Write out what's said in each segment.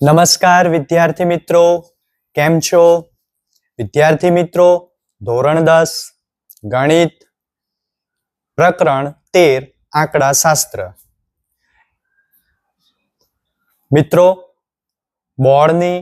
નમસ્કાર વિદ્યાર્થી મિત્રો, કેમ છો? વિદ્યાર્થી મિત્રો, ધોરણ 10 ગણિત પ્રકરણ 13 આંકડાશાસ્ત્ર. મિત્રો, બોર્ડની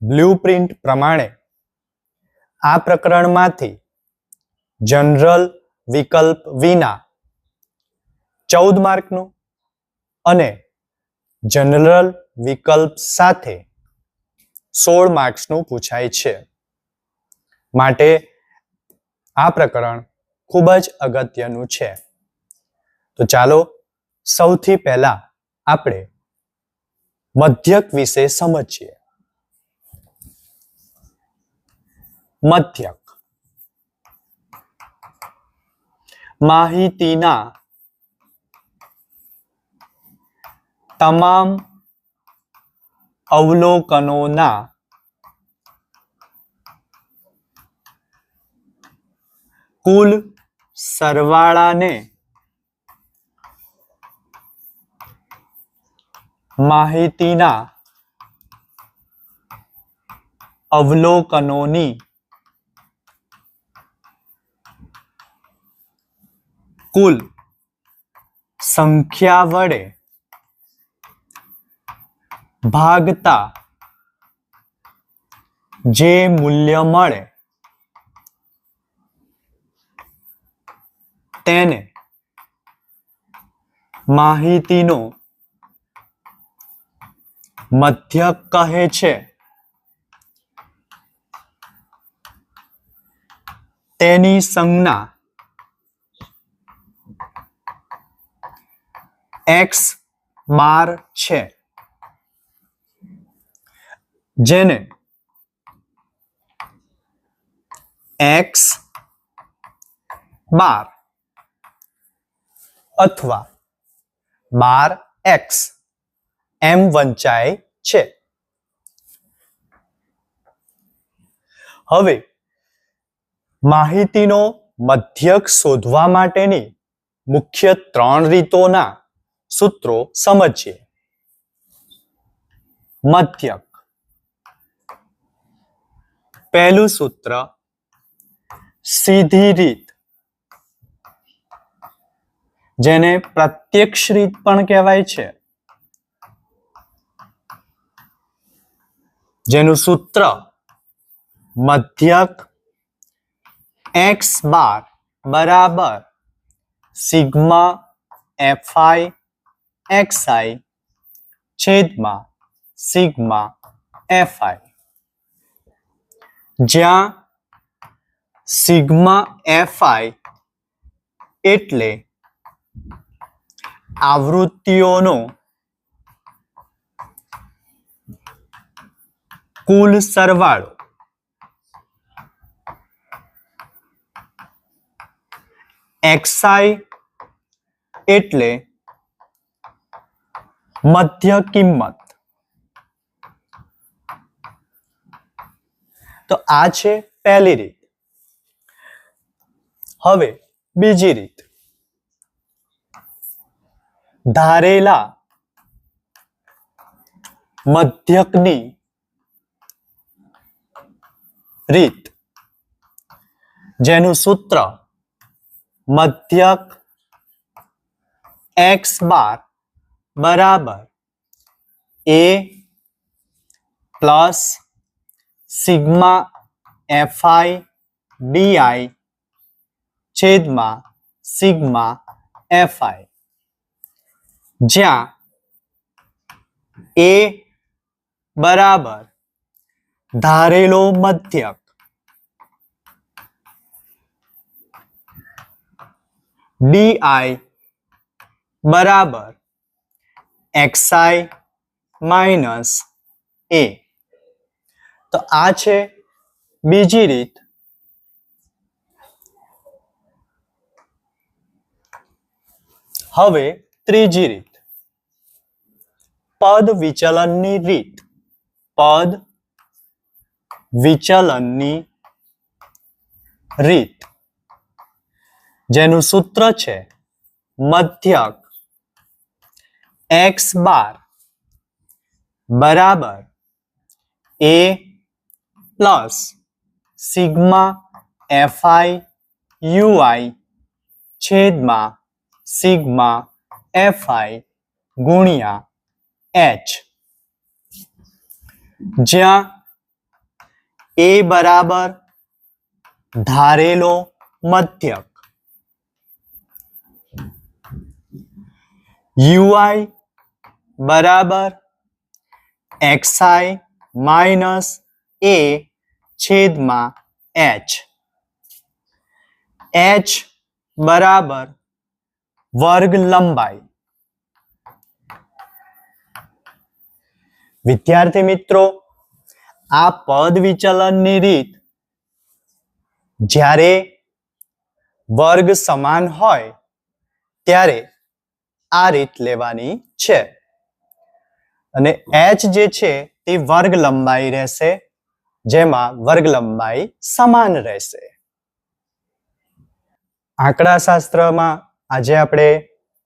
બ્લુપ્રિન્ટ પ્રમાણે આ પ્રકરણમાંથી જનરલ વિકલ્પ વિના 14 માર્કનું અને જનરલ વિકલ્પ સાથે 16 માર્ક્સનું પૂછાય છે. માટે આ પ્રકરણ ખૂબ જ અગત્યનું છે. તો ચાલો સૌથી પહેલા આપણે મધ્યક વિશે સમજીએ. મધ્યક માહિતીના તમામ અવલોકનોના કુલ સરવાળાને માહિતીના અવલોકનોની કુલ સંખ્યા વડે ભાગતા જે મૂલ્ય મળે તેને માહિતીનો મધ્યક કહે છે. તેની સંજ્ઞા x બાર છે, જેને x બાર અથવા 12x એમ વંચાય છે. હવે માહિતીનો મધ્યક શોધવા માટેની મુખ્ય 3 રીતોના સૂત્રો સમજીએ. મધ્યક. પહેલું સૂત્ર સીધી રીત, જેને પ્રત્યક્ષ રીત પણ કહેવાય છે, જેનું સૂત્ર મધ્યક x બાર બરાબર સિગ્મા fi xi છેદમાં સિગ્મા fi, જ્યાં સિગ્મા fi એટલે આવૃત્તિઓનો કુલ સરવાળો, xi એટલે મધ્ય કિંમત. તો આ છે પહેલી રીત. હવે બીજી રીત, ધારેલા મધ્યકની રીત, જેનું સૂત્ર મધ્યક x બાર બરાબર a plus sigma fi di છેદમાં સિગ્મા fi, જ્યાં a બરાબર ધારેલો મધ્યક, di બરાબર xi માઇનસ a. તો આ છે બીજી રીત. હવે ત્રીજી રીત, પદ વિચલનની રીત. પદ વિચલનની રીત, જેનું સૂત્ર છે મધ્યક x બાર બરાબર a plus sigma fi ui છેદમાં સિગ્મા fi ગુણ્યા h, જ્યાં a બરાબર ધારેલો મધ્યક, ui બરાબર xi માઇનસ a છેદમાં h, h બરાબર વર્ગ લંબાઈ. વિદ્યાર્થી મિત્રો, આ પદ વિચલનની રીત જ્યારે વર્ગ સમાન હોય ત્યારે આ રીત લેવાની છે અને h જે છે તે વર્ગ લંબાઈ રહેશે, જેમાં વર્ગ લંબાઈ સમાન રહેશે. આંકડાશાસ્ત્રમાં આજે આપણે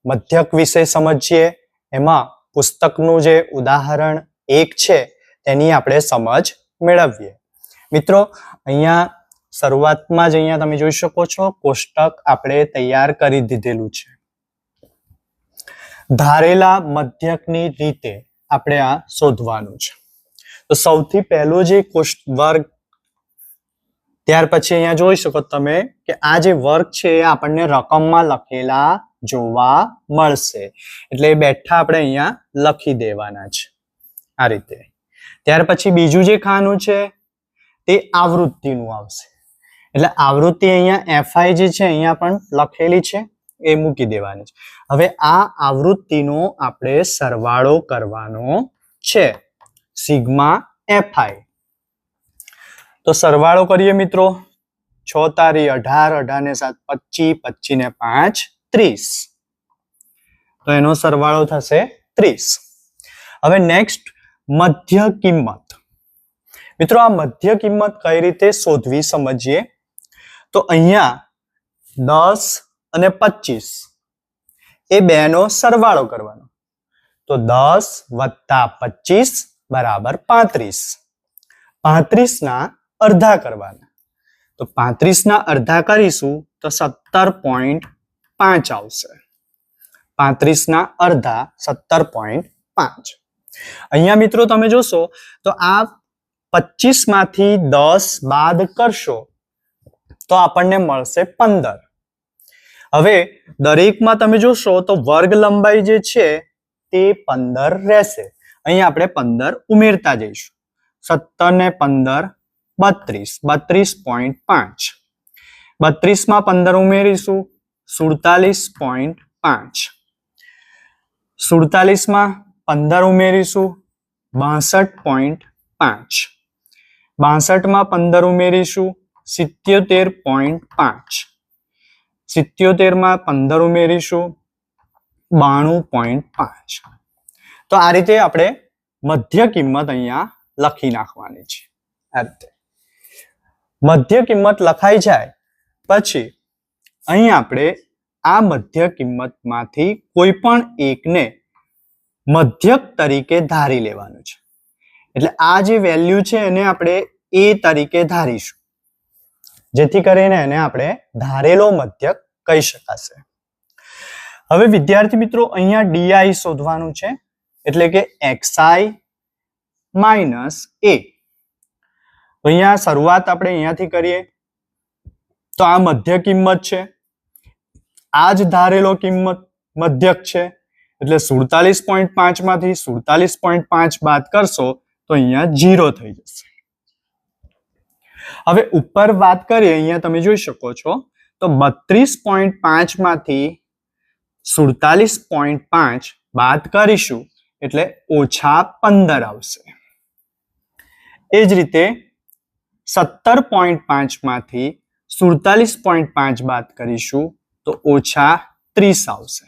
મધ્યક વિશે સમજીએ. એમાં પુસ્તકનું જે ઉદાહરણ 1 છે તેની આપણે સમજ મેળવીએ. મિત્રો, અહીંયા શરૂઆતમાં જ અહીંયા તમે જોઈ શકો છો કોષ્ટક આપણે તૈયાર કરી દીધેલું છે. ધારેલા મધ્યકની રીતે આપણે આ શોધવાનું છે. તો સૌથી પહેલો જે વર્ગ, ત્યાર પછી અહીંયા જોઈ શકો તમે કે આ જે વર્ગ છે એ આપણને રકમમાં લખેલા જોવા મળશે, એટલે બેઠા આપણે અહીંયા લખી દેવાના છે આ રીતે. ત્યાર પછી બીજું જે ખાનું છે તે આવૃત્તિનું આવશે, એટલે આવૃત્તિ અહીંયા fi જે છે અહીંયા પણ લખેલી છે એ મૂકી દેવાની છે. હવે આ આવૃત્તિનો આપણે સરવાળો કરવાનો છે, સિગ્મા fi. તો સરવાળો કરીએ મિત્રો. 6 તારી 18, 18 ને 7 25, 25 ને 5 30. તો એનો સરવાળો થશે 30. હવે નેક્સ્ટ મધ્ય કિંમત. મિત્રો, આ મધ્ય કિંમત કઈ રીતે શોધવી સમજીએ. તો અહીંયા 10 અને 25 એ બેનો સરવાળો કરવાનો. તો 10 વત્તા 25 બરાબર 35. 35 ના અડધા કરવાના. તો 35 ના અડધા કરીશું તો 17.5 આવશે. 35 ના અડધા 17.5. અહીંયા મિત્રો તમે જોશો તો આ 25 માંથી 10 બાદ કરશો તો આપણને મળશે 15. હવે દરેકમાં તમે જોશો તો વર્ગ લંબાઈ જે છે તે 15 રહેશે. અહીંયા આપણે 15 ઉમેરતા જઈશું. 17 ને 15 32, 32.5. 32 માં 15 ઉમેરીશું 47.5. 47 માં 15 ઉમેરીશું 62.5. 62 માં 15 ઉમેરીશું 77.5. 77 માં 15 ઉમેરીશું 92.5. તો આ રીતે આપણે મધ્ય કિંમત અહીંયા લખી નાખવાની છે. આ રીતે મધ્ય કિંમત લખાઈ જાય પછી અહીં આપણે આ મધ્ય કિંમતમાંથી કોઈ પણ એકને મધ્યક તરીકે ધારી લેવાનું છે. એટલે આ જે વેલ્યુ છે એને આપણે a તરીકે ધારીશું, જેથી કરીને એને આપણે ધારેલો મધ્યક કહી શકાશે. હવે વિદ્યાર્થી મિત્રો, અહીંયા di શોધવાનું છે, એટલે કે xi માઇનસ a. તો અહીંયા શરૂઆત આપણે અહીંયાથી કરીએ. તો આ મધ્ય કિંમત છે, આ જ ધારેલો કિંમત મધ્યક છે, એટલે 47.5 માંથી 47.5 બાદ કરશો તો અહીંયા 0 થઈ જશે. હવે ઉપર વાત કરીએ, અહીંયા તમે જોઈ શકો છો તો 32.5 માંથી 47.5 બાદ કરીશું એટલે -15 આવશે. એ જ રીતે 17.5 માંથી 47.5 બાદ કરીશું તો -30 આવશે.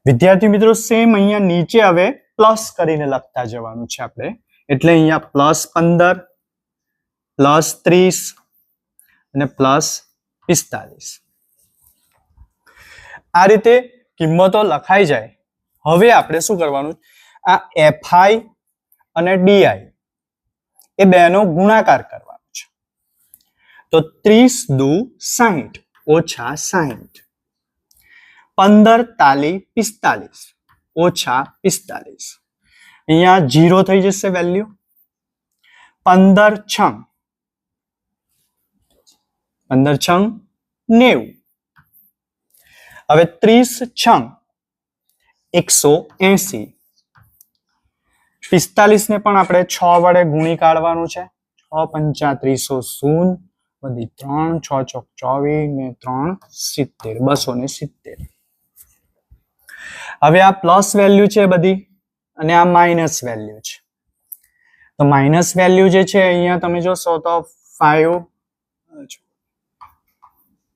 વિદ્યાર્થી મિત્રો, સેમ અહીંયા નીચે હવે પ્લસ કરીને લખતા જવાનું છે આપણે, એટલે અહીંયા +15, +30 અને +45. આ રીતે કિંમતો લખાઈ જાય. હવે આપણે શું કરવાનું, આ એફઆઈ અને ડીઆઈ એ બેનો ગુણાકાર કરવાનો છે. તો 30 દુ 60 ઓછા 60, 15 તાલી 45 ઓછા 45. અહીંયા 0 થઈ જશે વેલ્યુ. 15 છંગ 90. હવે 30 છંગ 180. 45 ને પણ આપણે 6 વડે ગુણી કાઢવાનું છે. 6 પંચા 300 વધી 3 6 ચોક 24 ને 3 70 270. હવે આ પ્લસ વેલ્યુ છે બધી અને આ માઇનસ વેલ્યુ છે. તો માઇનસ વેલ્યુ જે છે અહીંયા તમે જોશો તો 5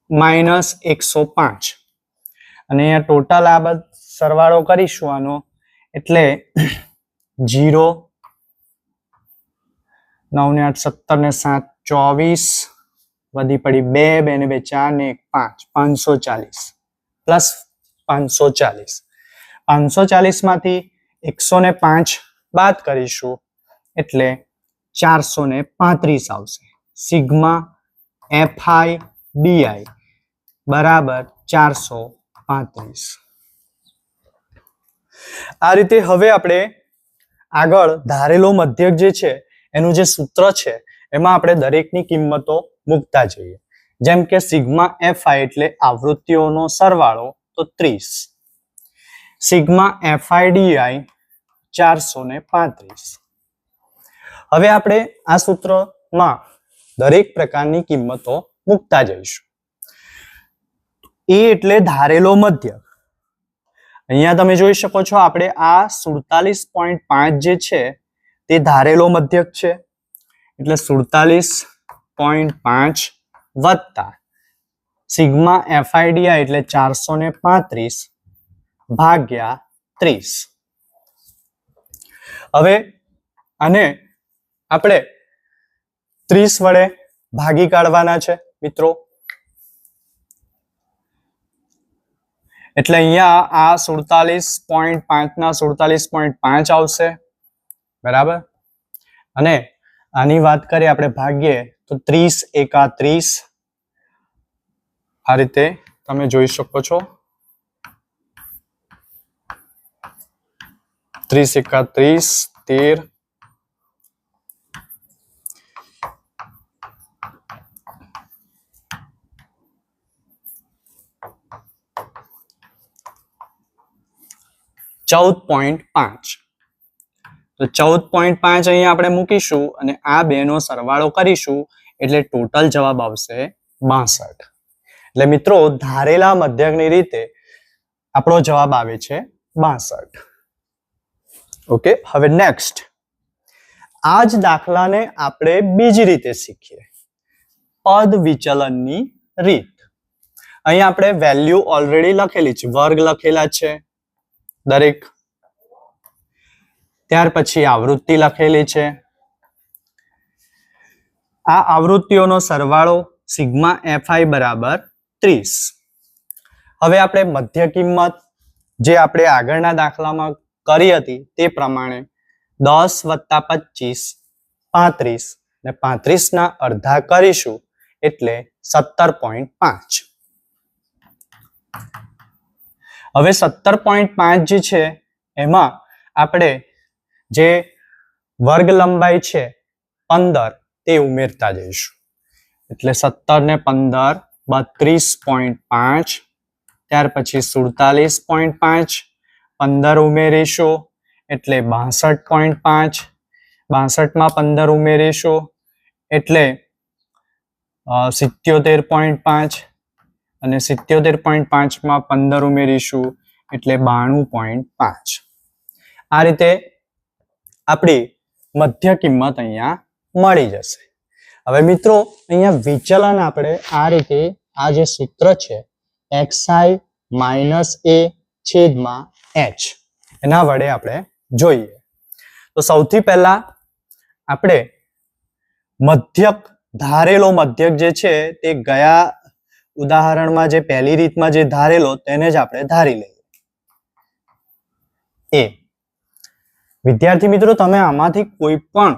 માઇનસ 105 અને અહીંયા ટોટલ આ બધો સરવાળો કરીશું આનો એટલે 0 9 ને 8 17 ને 7 24 વધી પડી 2 2 ને 2 4 ને 1 5 540 પ્લસ 540. 540 માંથી 105 બાદ કરીશું એટલે 435 આવશે. સિગ્મા એફઆઈ ડીઆઈ બરાબર 435. આ રીતે હવે આપણે આગળ ધારેલો મધ્યક જે છે એનું જે સૂત્ર છે એમાં આપણે દરેકની કિંમતો મૂકતા જઈએ. જેમ કે સિગ્મા એફઆઈ એટલે આવૃત્તિઓનો સરવાળો તો 30, સિગ્મા એફઆઈ ડીઆઈ 435. હવે આપણે આ સૂત્રમાં દરેક પ્રકારની કિંમતો મૂકતા જઈશું. એ એટલે ધારેલો મધ્યક. અહીંયા તમે જોઈ શકો છો આપણે આ 47.5 જે છે તે ધારેલો મધ્યક છે એટલે 47.5 વત્તા સિગ્મા એફઆઈડીઆઈ એટલે 435 ભાગ્યા 30. હવે આને આપણે 30 વડે ભાગી કાઢવાના છે મિત્રો. એટલે અહીંયા આ 47.5 ના 47.5 આવશે બરાબર. અને આની વાત કરીએ આપણે ભાગીએ તો 30 એકા 30 આ રીતે તમે જોઈ શકો છો. 30 એકા 30 13 14.5. તો 14.5 અહીંયા આપણે મૂકીશું અને આ બેનો સરવાળો કરીશું એટલે ટોટલ જવાબ આવશે 62. એટલે મિત્રો ધારેલા મધ્યકની રીતે આપણો જવાબ આવે છે 62. ઓકે, હવે નેક્સ્ટ આ જ દાખલાને આપણે બીજી રીતે શીખીએ, પદ વિચલનની રીત. અહીંયા આપણે વેલ્યુ ઓલરેડી લખેલી છે, વર્ગ લખેલા છે દરેક. ત્યાર પછી આવૃત્તિ લખેલી છે. આ આવૃત્તિઓનો સરવાળો સિગ્મા એફઆઈ બરાબર 30. હવે આપણે મધ્ય કિંમત જે આપણે આગળના દાખલામાં કરી હતી તે પ્રમાણે 10 વત્તા 25 35 ને 35 ના અડધા કરીશું એટલે 17.5. હવે 17.5 જે છે એમાં આપણે જે વર્ગ લંબાઈ છે 15 તે ઉમેરતા જઈશું. એટલે 17 ને 15 32.5. ત્યાર પછી 47.5 15 ઉમેરીશું એટલે 62.5. 62 માં 15 ઉમેરીશું એટલે 77.5 અને 77.5 માં 15 ઉમેરીશું એટલે 92.5. આ રીતે આપણી મધ્ય કિંમત અહીંયા મળી જશે. હવે મિત્રો અહીંયા વિચલન આપણે આ રીતે આ જે સૂત્ર છે xi માઇનસ a છેદમાં h એના વડે આપણે જોઈએ. તો સૌથી પહેલા આપણે મધ્યક ધારેલો મધ્યક જે છે તે ગયા ઉદાહરણમાં જે પહેલી રીતમાં જે ધારેલો તેને જ આપણે ધારી લઈએ. વિદ્યાર્થી મિત્રો, તમે આમાંથી કોઈ પણ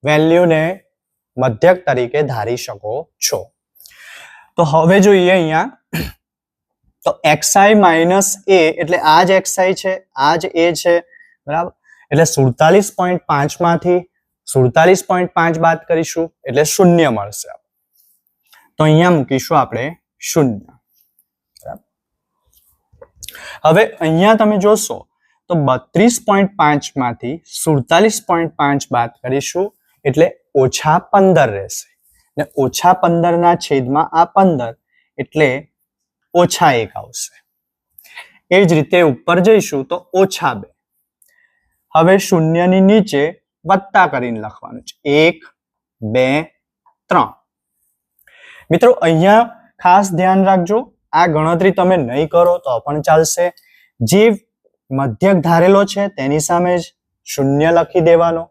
વેલ્યુને મધ્યક તરીકે ધારી શકો છો. તો હવે જોઈએ અહીંયા, તો xi માઇનસ a એટલે આ જ xi છે, આ જ a છે, બરાબર. એટલે 47.5 માંથી 47.5 બાદ કરીશું એટલે 0 મળશે. તો અહીંયા મૂકીશું આપણે 0. હવે અહીંયા તમે જોશો તો 32.5 માંથી 47.5 બાદ કરીશું એટલે -15 રહેશે, ને -15 ના છેદમાં આ 15 એટલે -1 આવશે. એ જ રીતે ઉપર જઈશું તો -2. હવે 0 ની નીચે વત્તા કરીને લખવાનું છે, 1 2 3. મિત્રો અહીંયા ખાસ ધ્યાન રાખજો, આ ગણતરી તમે નહીં કરો તો પણ ચાલશે. જે મધ્યક ધારેલો છે તેની સામે જ 0 લખી દેવાનો,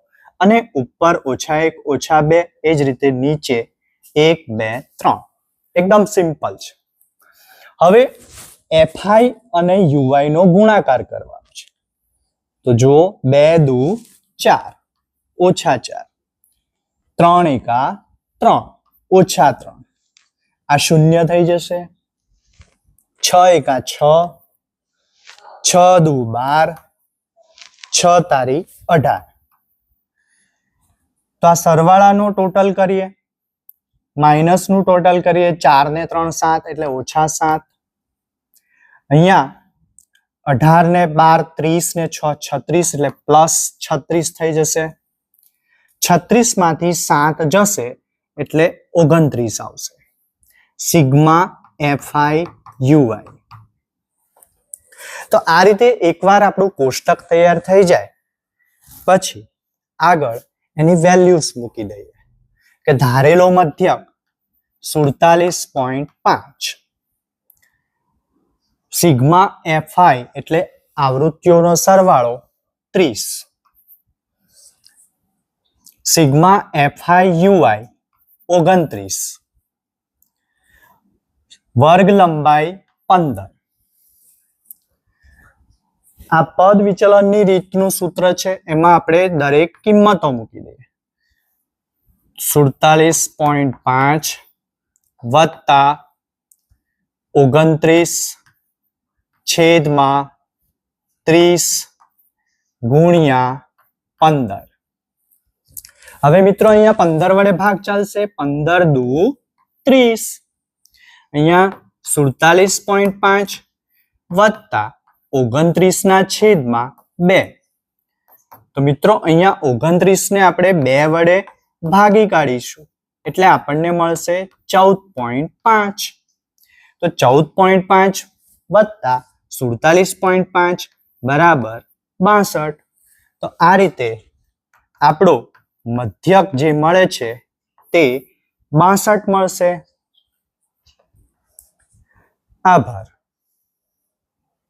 અને ઉપર -1 -2, એ જ રીતે નીચે 1 2 3. એકદમ સિમ્પલ છે. હવે fi અને ui નો ગુણાકાર કરવાનો છે. તો જો 2 દુ 4 -4, 3 એકા 3 -3, આ 0 થઈ જશે. 6 એકા 6, 6 દુ 12, 6 તારી 18. તો આ સરવાળાનો ટોટલ કરીએ, માઇનસ નું ટોટલ કરીએ, 4 ને 3 7 એટલે -7. અહીંયા 18 ને 12 30 ને 6 36 એટલે +36 થઈ જશે. 36 માંથી 7 જશે એટલે 29 આવશે. Sigma fi ui. તો આ રીતે એકવાર આપણું કોષ્ટક તૈયાર થઈ જાય પછી આગળ એની વેલ્યુઝ મૂકી દઈએ કે ધારેલો મધ્યક 47.5, સિગ્મા fi એટલે આવૃત્તિઓનો સરવાળો 30, સિગ્મા fi ui 29, વર્ગ લંબાઈ 15. આ પદ વિચલનની રીતનું સૂત્ર છે, એમાં આપણે દરેક કિંમતો મૂકી દઈએ. 47.5 વત્તા 29 છેદમાં 30 ગુણ્યા 15. હવે મિત્રો અહીંયા 15 વડે ભાગ ચાલશે, 15 દુ 30. અહીંયા 47.5 વત્તા 29 ના છેદમાં 2. તો મિત્રો અહીંયા 29 ને આપણે 2 વડે ભાગી કાઢીશું એટલે આપણને મળશે 14.5. તો 14.5 વત્તા 47.5 બરાબર 62. તો આ રીતે આપણો મધ્યક જે મળે છે તે 62 મળશે. આભાર.